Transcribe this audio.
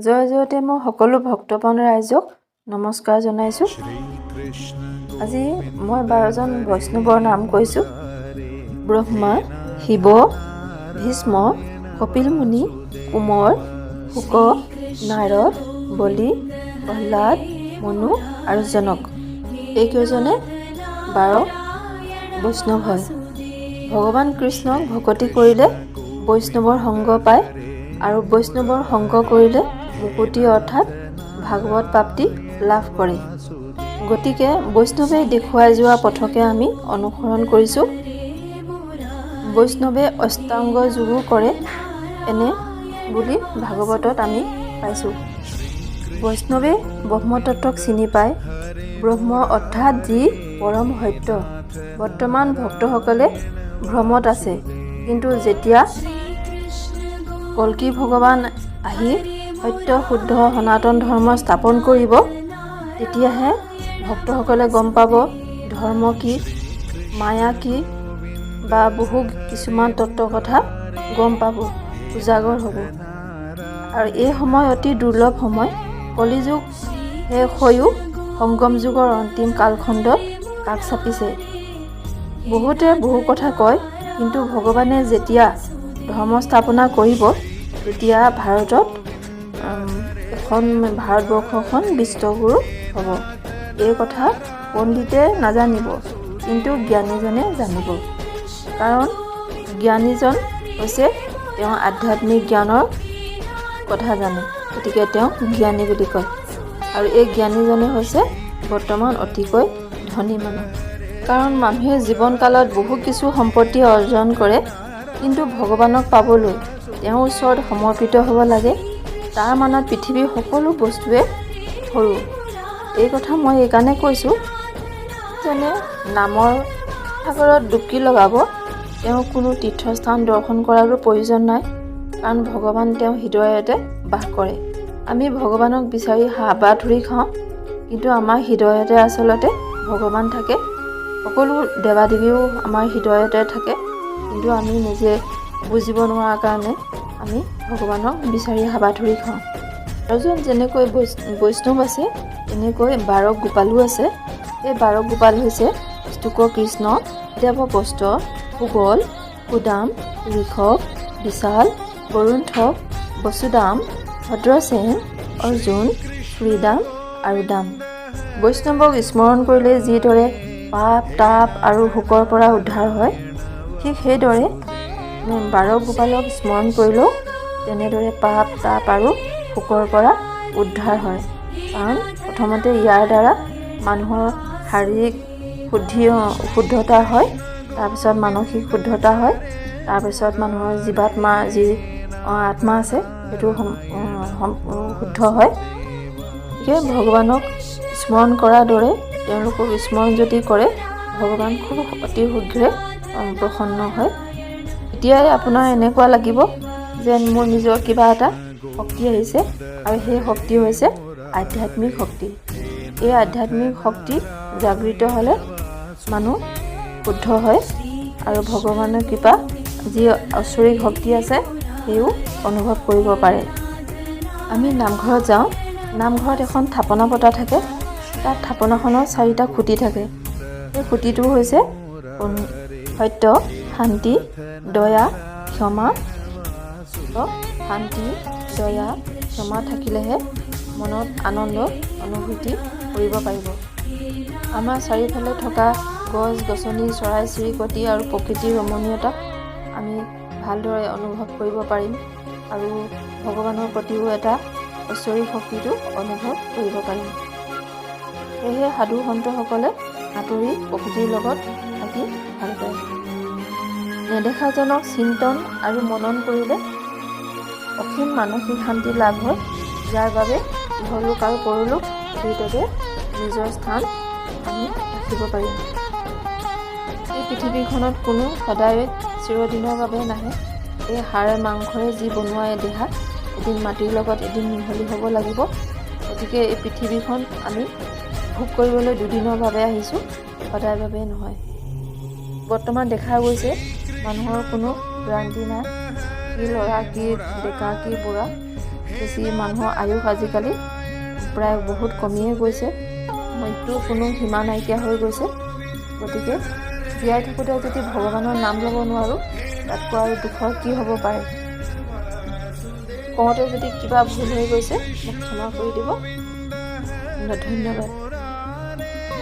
জয় জয়তে মই সকলো ভক্তপ্ৰাণ ৰাইজক নমস্কাৰ জনাইছোঁ। আজি মই 12জন বৈষ্ণৱৰ নাম কৈছোঁ। ব্ৰহ্মা, শিৱ, ভীষ্ম, কপিল মুনি, কুমৰ, শুক, নাৰদ, বলি, প্ৰহ্লাদ, মনু আৰু জনক। এইকেইজনে 12 বৈষ্ণৱ হয়। ভগৱান কৃষ্ণক ভকতি কৰিলে বৈষ্ণৱৰ সংগ পায় আৰু বৈষ্ণৱৰ সংগ কৰিলে মুকুতি অৰ্থাৎ ভাগৱত প্ৰাপ্তি লাভ কৰে। গতিকে বৈষ্ণৱে দেখুৱাই যোৱা পথকে আমি অনুসৰণ কৰিছোঁ। বৈষ্ণৱে অষ্টাংগ যোগো কৰে এনে বুলি ভাগৱতত আমি পাইছোঁ। বৈষ্ণৱে ব্ৰহ্মতত্ত্বক চিনি পায়। ব্ৰহ্ম অৰ্থাৎ যি পৰম সত্য। বৰ্তমান ভক্তসকলে ভ্ৰমত আছে, কিন্তু যেতিয়া কল্কি ভগৱান আহি সত্য শুদ্ধ সনাতন ধৰ্ম স্থাপন কৰিব, তেতিয়াহে ভক্তসকলে গম পাব ধৰ্ম কি, মায়া কি, বা বহু কিছুমান তত্ত্ব কথা গম পাব, উজাগৰ হ'ব। আৰু এই সময় অতি দুৰ্লভ সময়। কলিযুগ শেষ হৈও সংগম যুগৰ অন্তিম কালখণ্ডত কাষ চাপিছে। বহুতে বহু কথা কয়, কিন্তু ভগৱানে যেতিয়া ধৰ্ম স্থাপনা কৰিব, তেতিয়া ভাৰতত ভাৰতবৰ্ষখন বিশ্বগুৰু হ'ব। এই কথা পণ্ডিতে নাজানিব, কিন্তু জ্ঞানীজনে জানিব। কাৰণ জ্ঞানীজন হৈছে তেওঁ আধ্যাত্মিক জ্ঞানৰ কথা জানে, গতিকে তেওঁ জ্ঞানী বুলি কয়। আৰু এই জ্ঞানীজনে হৈছে বৰ্তমান অতিকৈ ধনী মানুহ। কাৰণ মানুহে জীৱনকালত বহু কিছু সম্পত্তি অৰ্জন কৰে, কিন্তু ভগৱানক পাবলৈ তেওঁৰ ওচৰত সমৰ্পিত হ'ব লাগে। তাৰ মানত পৃথিৱীৰ সকলো বস্তুৱে সৰু। এই কথা মই এইকাৰণে কৈছোঁ, যেনে নামৰ সাগৰত ডুবকি লগাব, তেওঁ কোনো তীৰ্থস্থান দৰ্শন কৰাৰো প্ৰয়োজন নাই, কাৰণ ভগৱান তেওঁ হৃদয়তে বাস কৰে। আমি ভগৱানক বিচাৰি হাবাথুৰি খাওঁ, কিন্তু আমাৰ হৃদয়তে আচলতে ভগৱান থাকে। সকলো দেৱাদেৱীও আমাৰ হৃদয়তে থাকে, কিন্তু আমি নিজে বুজিব নোৱাৰা কাৰণে আমি ভগৱানক বিচাৰি হাবাথুৰি খাওঁ। আৰু যেনেকৈ বৈষ্ণৱ আছে, তেনেকৈ 12 গোপালো আছে। এই 12 গোপাল হৈছে ষ্টুক কৃষ্ণ, দেৱপ্ৰস্থ, সুবল, সুদাম, ঋষভ, বিশাল, বৰুণথক, বসুদাম, ভদ্ৰসেন, অৰ্জুন, শ্ৰীদাম আৰু দাম। বৈষ্ণৱক স্মৰণ কৰিলে যিদৰে পাপ, তাপ আৰু শোকৰ পৰা উদ্ধাৰ হয়, ঠিক সেইদৰে 12 গোপালক স্মৰণ কৰিলেও তেনেদৰে পাপ, তাপ আৰু শোকৰ পৰা উদ্ধাৰ হয়। কাৰণ প্ৰথমতে ইয়াৰ দ্বাৰা মানুহৰ শাৰীৰিক শুদ্ধতা হয়, তাৰপিছত মানসিক শুদ্ধতা হয়, তাৰপিছত মানুহৰ জীৱাত্মা যি আত্মা আছে সেইটো শুদ্ধ হয়। গতিকে ভগৱানক স্মৰণ কৰাৰ দৰে তেওঁলোকক স্মৰণ যদি কৰে, ভগৱান খুব অতি শীঘ্ৰে প্ৰসন্ন হয়। এতিয়াই আপোনাৰ এনেকুৱা লাগিব যেন মোৰ নিজৰ কিবা এটা শক্তি আহিছে, আৰু সেই শক্তি হৈছে আধ্যাত্মিক শক্তি। এই আধ্যাত্মিক শক্তি জাগৃত হ'লে মানুহ শুদ্ধ হয়, আৰু ভগৱানৰ কৃপা যি ঐশ্বৰিক শক্তি আছে সেও অনুভৱ কৰিব পাৰে। আমি নামঘৰত যাওঁ, নামঘৰত এখন থাপনা পতা থাকে। তাত থাপনাখনৰ 4টা খুঁটি থাকে। সেই খুঁটিটো হৈছে সত্য, শান্তি, দয়া, ক্ষমা। শান্তি, দয়া, ক্ষমা থাকিলেহে মনত আনন্দ অনুভূতি কৰিব পাৰিব। আমাৰ চাৰিওফালে থকা গছ গছনি, চৰাই চিৰিকটি আৰু প্ৰকৃতিৰ ৰমণীয়তাক আমি ভালদৰে অনুভৱ কৰিব পাৰিম, আৰু ভগৱানৰ প্ৰতিও এটা ঐশ্বৰিক শক্তিটো অনুভৱ কৰিব পাৰিম। সেয়েহে সাধু সন্তসকলে আঁতৰি প্ৰকৃতিৰ লগত থাকি ভাল পায়। নেদেখাজনক চিন্তন আৰু মনন কৰিলে অসীম মানসিক শান্তি লাভ হয়, যাৰ বাবে ইহলোক আৰু পৰলোক দুয়োটাতে নিজৰ স্থান আমি ৰাখিব পাৰিম। এই পৃথিৱীখনত কোনো সদায় চিৰদিনৰ বাবে নাহে। এই হাড় মাংসৰে যি বনোৱা এই দেহা এদিন মাটিৰ লগত এদিন মিহলি হ'ব লাগিব। গতিকে এই পৃথিৱীখন আমি ভোগ কৰিবলৈ দুদিনৰ বাবে আহিছোঁ, সদায় বাবে নহয়। বৰ্তমান দেখা গৈছে মানুহৰ কোনো গ্ৰান্তি নাই, কি ল'ৰা, কি ডেকা, কি বুঢ়া, বেছি মানুহৰ আয়ুস আজিকালি প্ৰায় বহুত কমিয়ে গৈছে, মৃত্যুৰ কোনো সীমা নাইকিয়া হৈ গৈছে। গতিকে জীয়াই থাকোঁতে যদি ভগৱানৰ নাম ল'ব নোৱাৰোঁ, তাতকৈ আৰু দুখৰ কি হ'ব পাৰে। কওঁতে যদি কিবা ভুল হৈ গৈছে মোক ক্ষমা কৰি দিব। ধন্যবাদ।